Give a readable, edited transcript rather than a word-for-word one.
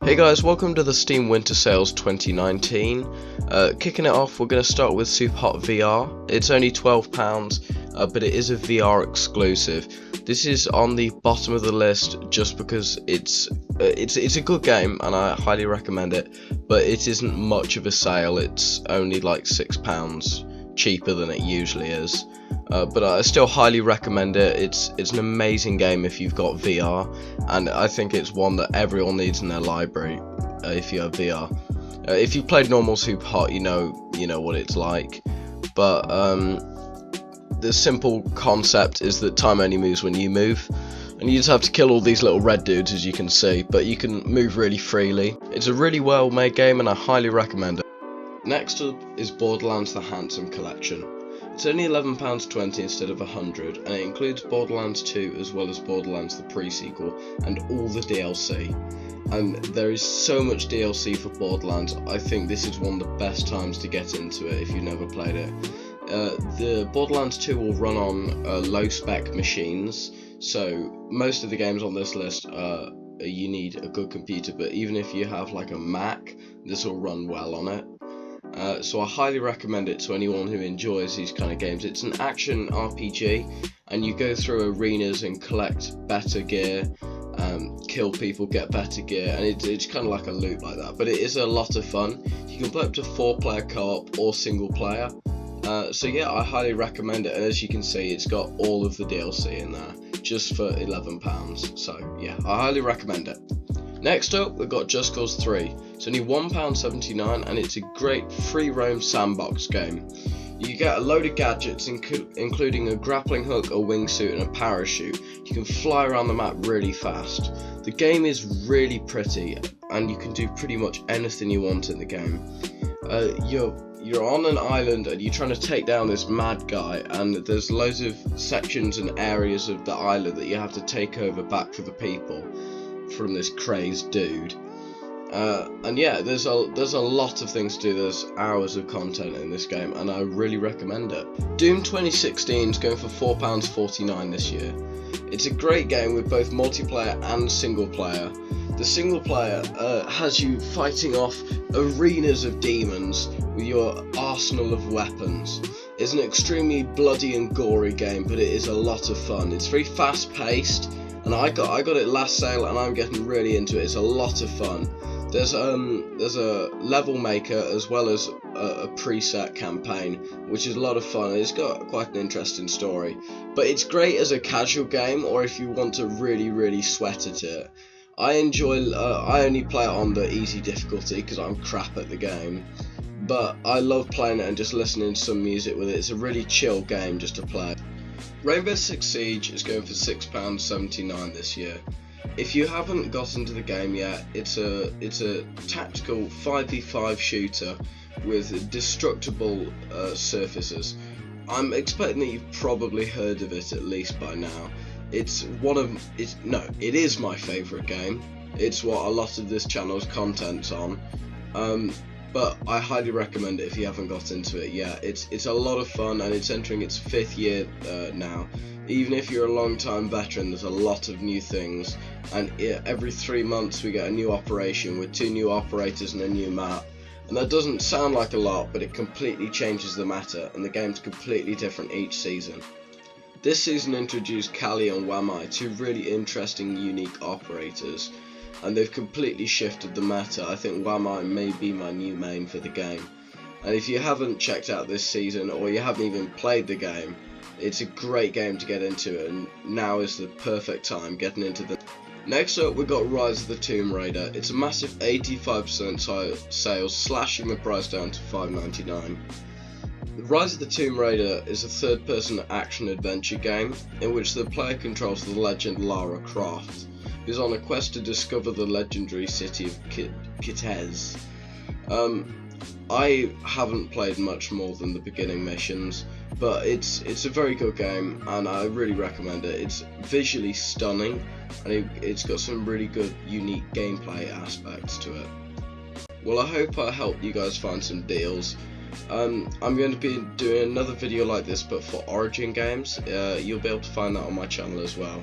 Hey guys, welcome to the Steam Winter Sales 2019. Kicking it off, we're going to start with Superhot VR. It's only £12, but it is a VR exclusive. This is on the bottom of the list just because it's a good game and I highly recommend it, but it isn't much of a sale. It's only like £6 cheaper than it usually is. But I still highly recommend it. It's an amazing game if you've got VR, and I think it's one that everyone needs in their library if you have VR. If you've played normal Superhot, you know what it's like. But the simple concept is that time only moves when you move, and you just have to kill all these little red dudes, as you can see, but you can move really freely. It's a really well made game and I highly recommend it. Next up is Borderlands the Handsome Collection. It's only £11.20 instead of £100, and it includes Borderlands 2 as well as Borderlands the pre-sequel and all the DLC. And there is so much DLC for Borderlands. I think this is one of the best times to get into it if you've never played it. The Borderlands 2 will run on low spec machines, so most of the games on this list you need a good computer, but even if you have like a Mac, this will run well on it. So I highly recommend it to anyone who enjoys these kind of games. It's an action RPG, and you go through arenas and collect better gear, kill people, get better gear, and it's kind of like a loop like that. But it is a lot of fun. You can play up to 4-player co-op or single player. So yeah, I highly recommend it, and as you can see, it's got all of the DLC in there, just for £11. So yeah, I highly recommend it. Next up, we've got Just Cause 3. It's only £1.79 and it's a great free roam sandbox game. You get a load of gadgets including a grappling hook, a wingsuit and a parachute. You can fly around the map really fast. The game is really pretty and you can do pretty much anything you want in the game. You're on an island and you're trying to take down this mad guy, and there's loads of sections and areas of the island that you have to take over back for the people from this crazed dude. And yeah, there's a lot of things to do. There's hours of content in this game and I really recommend it. Doom 2016 is going for £4.49 this year. It's a great game with both multiplayer and single player. The single player has you fighting off arenas of demons with your arsenal of weapons. It's an extremely bloody and gory game, but it is a lot of fun. It's very fast paced, and I got it last sale and I'm getting really into it. It's a lot of fun. There's a level maker as well as a preset campaign, which is a lot of fun. It's got quite an interesting story, but it's great as a casual game or if you want to really sweat at it. I only play it on the easy difficulty because I'm crap at the game, but I love playing it and just listening to some music with it. It's a really chill game just to play. Rainbow Six Siege is going for £6.79 this year. If you haven't got into the game yet, it's a tactical 5v5 shooter with destructible surfaces. I'm expecting that you've probably heard of it at least by now. It is my favourite game. It's what a lot of this channel's content's on. But I highly recommend it if you haven't got into it yet. It's a lot of fun and it's entering its 5th year now. Even if you're a long time veteran, there's a lot of new things, and every 3 months we get a new operation with 2 new operators and a new map. And that doesn't sound like a lot, but it completely changes the meta and the game's completely different each season. This season introduced Kali and Wamai, 2 really interesting unique operators, and they've completely shifted the meta. I think Wamai may be my new main for the game. And if you haven't checked out this season or you haven't even played the game, it's a great game to get into, and now is the perfect time getting into the... Next up, we've got Rise of the Tombraider. It's a massive 85% sales, slashing the price down to $5.99. Rise of the Tombraider is a third-person action-adventure game in which the player controls the legend Lara Croft, who's on a quest to discover the legendary city of Kitez. I haven't played much more than the beginning missions, but it's a very good game and I really recommend it. It's visually stunning and it's got some really good unique gameplay aspects to it. Well, I hope I helped you guys find some deals. I'm going to be doing another video like this but for Origin games. You'll be able to find that on my channel as well.